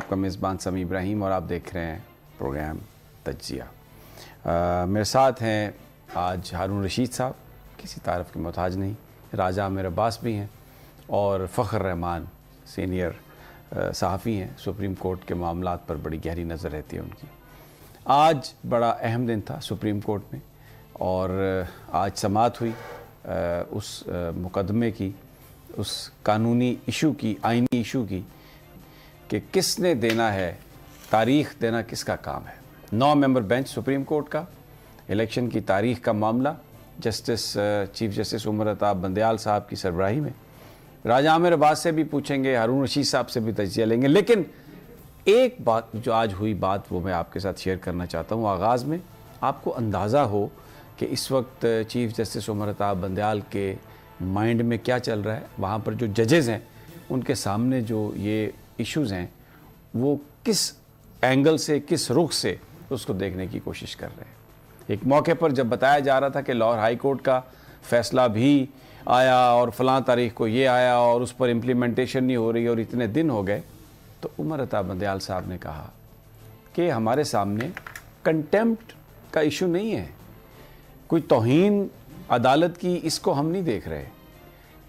आपका मेज़बान समी इब्राहिम और आप देख रहे हैं प्रोग्राम तज्जिया। मेरे साथ हैं आज हारून रशीद साहब, किसी तारीफ़ के मोहताज नहीं, राजा आमिर अब्बास भी हैं और फ़ख्र रहमान सीनियर सहाफ़ी हैं। सुप्रीम कोर्ट के मामलात पर बड़ी गहरी नज़र रहती है उनकी। आज बड़ा अहम दिन था सुप्रीम कोर्ट में और आज समाअत हुई उस मुकदमे की, उस कानूनी इशू की, आइनी इशू की कि किसने देना है, तारीख़ देना किसका काम है। 9 मेंबर बेंच सुप्रीम कोर्ट का, इलेक्शन की तारीख़ का मामला चीफ जस्टिस उमर अताब बंदयाल साहब की सरबराही में। राजा आमिर अब्बास से भी पूछेंगे, हारून रशीद साहब से भी तजिया लेंगे, लेकिन एक बात जो आज हुई बात वो मैं आपके साथ शेयर करना चाहता हूँ। आगाज़ में आपको अंदाज़ा हो कि इस वक्त चीफ जस्टिस उमर अताब बंदयाल के माइंड में क्या चल रहा है। वहाँ पर जो जजेज़ हैं उनके सामने जो ये इश्यूज़ हैं वो किस एंगल से, किस रुख से उसको देखने की कोशिश कर रहे हैं। एक मौके पर जब बताया जा रहा था कि लाहौर हाई कोर्ट का फ़ैसला भी आया और फ़लाँ तारीख़ को ये आया और उस पर इम्प्लीमेंटेशन नहीं हो रही और इतने दिन हो गए, तो उमर अताब बंदयाल साहब ने कहा कि हमारे सामने कंटेम्प्ट का इशू नहीं है, कोई तौहीन अदालत की, इसको हम नहीं देख रहे।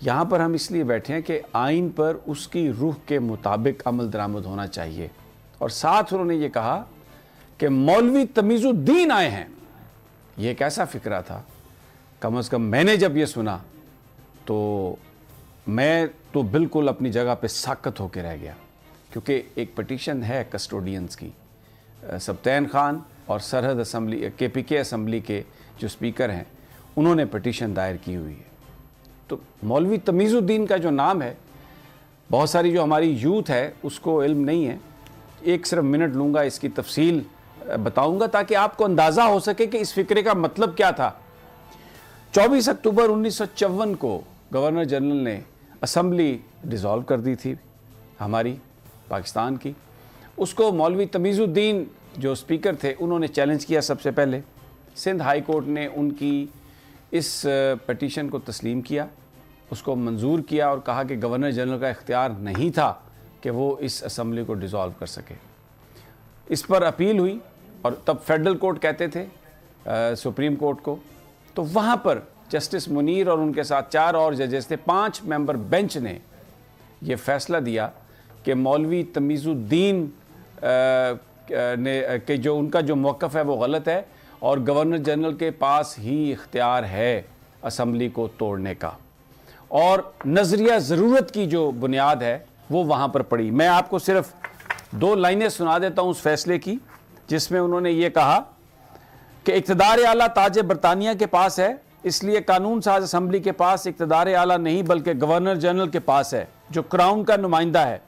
यहाँ पर हम इसलिए बैठे हैं कि आइन पर उसकी रूह के मुताबिक अमल दरामद होना चाहिए। और साथ उन्होंने ये कहा कि मौलवी तमीज़ुद्दीन आए हैं। ये कैसा फ़िक्रा था, कम से कम मैंने जब ये सुना तो मैं तो बिल्कुल अपनी जगह पे साकत होकर रह गया, क्योंकि एक पटिशन है कस्टोडियंस की, सब्तैन खान और सरहद असम्बली KPK असम्बली के जो स्पीकर हैं उन्होंने पटिशन दायर की हुई है। तो मौलवी तमीज़ुद्दीन का जो नाम है, बहुत सारी जो हमारी यूथ है उसको इल्म नहीं है। एक सिर्फ मिनट लूँगा, इसकी तफसील बताऊँगा ताकि आपको अंदाज़ा हो सके कि इस फ़िक्रे का मतलब क्या था। 24 अक्टूबर 1954 को गवर्नर जनरल ने असम्बली डिज़ोल्व कर दी थी हमारी पाकिस्तान की। उसको मौलवी तमीज़ुद्दीन जो स्पीकर थे उन्होंने चैलेंज किया सबसे पहले। सिंध हाई कोर्ट ने उनकी इस पटिशन को तस्लीम किया, उसको मंजूर किया और कहा कि गवर्नर जनरल का इख्तियार नहीं था कि वो इस असम्बली को डिज़ोल्व कर सके। इस पर अपील हुई और तब फेडरल कोर्ट कहते थे सुप्रीम कोर्ट को। तो वहाँ पर जस्टिस मुनीर और उनके साथ 4 और जजेस थे, 5 मेंबर बेंच ने ये फ़ैसला दिया कि मौलवी तमीज़ुद्दीन ने कि जो उनका जो मौक़िफ़ है वो गलत है और गवर्नर जनरल के पास ही इख्तियार है असम्बली को तोड़ने का, और नज़रिया ज़रूरत की जो बुनियाद है वो वहाँ पर पड़ी। मैं आपको सिर्फ 2 लाइनें सुना देता हूँ उस फैसले की, जिसमें उन्होंने ये कहा कि इक़्तिदार आला ताज बरतानिया के पास है, इसलिए कानून साज असम्बली के पास इक़्तिदार आला नहीं बल्कि गवर्नर जनरल के पास है जो क्राउन का नुमाइंदा है।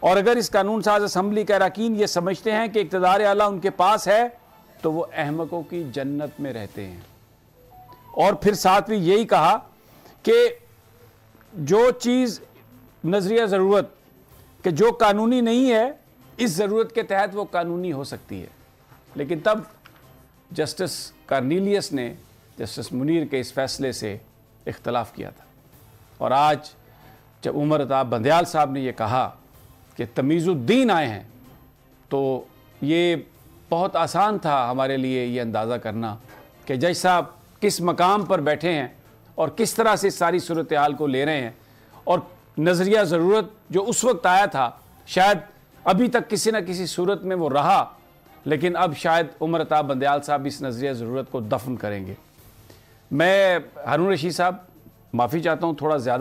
और अगर इस कानून साज असम्बली के अरकान ये समझते हैं कि इक़्तिदार आला उनके पास है तो वो अहमकों की जन्नत में रहते हैं। और फिर साथ भी यही कहा कि जो चीज़ नज़रिया ज़रूरत कि जो कानूनी नहीं है, इस ज़रूरत के तहत वो कानूनी हो सकती है। लेकिन तब जस्टिस कार्नीलियस ने जस्टिस मुनीर के इस फैसले से इख्तलाफ किया था। और आज जब उमर अताब बंदयाल साहब ने यह कहा कि तमीज़ुद्दीन आए हैं, तो ये बहुत आसान था हमारे लिए ये अंदाज़ा करना कि जज साहब किस मकाम पर बैठे हैं और किस तरह से सारी सूरत हाल को ले रहे हैं। और नज़रिया ज़रूरत जो उस वक्त आया था, शायद अभी तक किसी न किसी सूरत में वो रहा, लेकिन अब शायद उमर अताब बंदयाल साहब इस नज़रिया ज़रूरत को दफन करेंगे। मैं हारून रशीद साहब माफ़ी चाहता हूँ, थोड़ा ज़्यादा